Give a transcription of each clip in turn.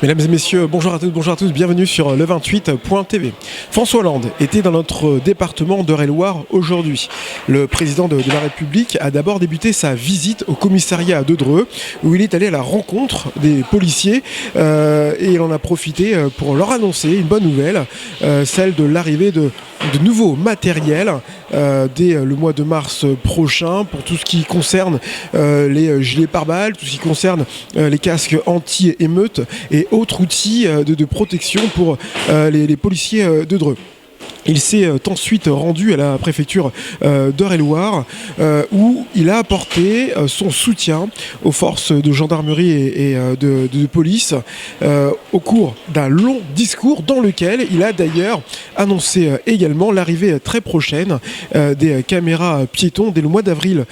Mesdames et messieurs, bonjour à tous, bienvenue sur le 28.tv. François Hollande était dans notre département d'Eure-et-Loir aujourd'hui. Le président de la République a d'abord débuté sa visite au commissariat de Dreux, où il est allé à la rencontre des policiers et il en a profité pour leur annoncer une bonne nouvelle, celle de l'arrivée de nouveaux matériels dès le mois de mars prochain pour tout ce qui concerne les gilets pare-balles, tout ce qui concerne les casques anti-émeutes et autres outils de protection pour les policiers de Dreux. Il s'est ensuite rendu à la préfecture d'Eure-et-Loir où il a apporté son soutien aux forces de gendarmerie et de police au cours d'un long discours dans lequel il a d'ailleurs annoncé également l'arrivée très prochaine des caméras piétons dès le mois d'avril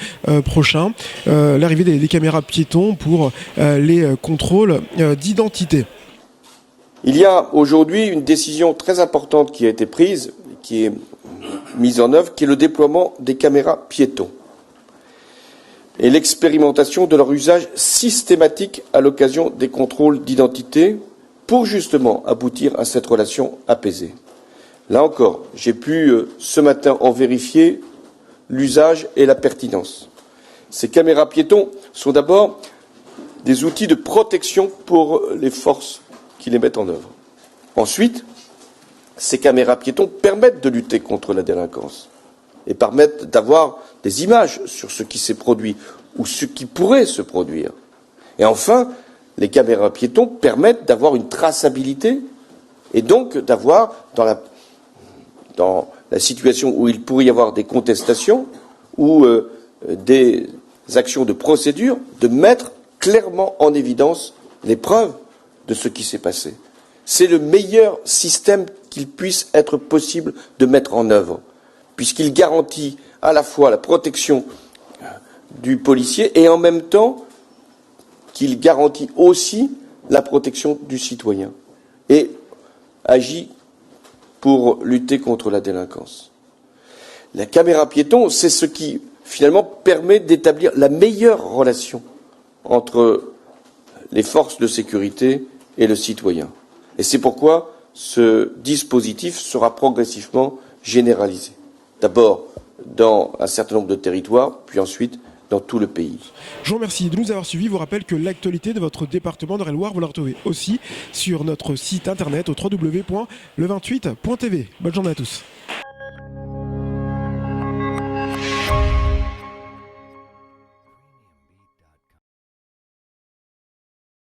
prochain, l'arrivée des caméras piétons pour les contrôles d'identité. Il y a aujourd'hui une décision très importante qui a été prise, qui est mise en œuvre, qui est le déploiement des caméras piétons et l'expérimentation de leur usage systématique à l'occasion des contrôles d'identité pour justement aboutir à cette relation apaisée. Là encore, j'ai pu ce matin en vérifier l'usage et la pertinence. Ces caméras piétons sont d'abord des outils de protection pour les forces qui les mettent en œuvre. Ensuite, ces caméras piétons permettent de lutter contre la délinquance et permettent d'avoir des images sur ce qui s'est produit ou ce qui pourrait se produire. Et enfin, les caméras piétons permettent d'avoir une traçabilité et donc d'avoir, dans la situation où il pourrait y avoir des contestations ou des actions de procédure, de mettre clairement en évidence les preuves de ce qui s'est passé. C'est le meilleur système qu'il puisse être possible de mettre en œuvre, puisqu'il garantit à la fois la protection du policier et en même temps qu'il garantit aussi la protection du citoyen et agit pour lutter contre la délinquance. La caméra piéton, c'est ce qui finalement permet d'établir la meilleure relation entre les forces de sécurité et le citoyen. Et c'est pourquoi ce dispositif sera progressivement généralisé. D'abord dans un certain nombre de territoires, puis ensuite dans tout le pays. Je vous remercie de nous avoir suivis. Je vous rappelle que l'actualité de votre département d'Eure-et-Loir, vous la retrouvez aussi sur notre site internet au www.le28.tv. Bonne journée à tous.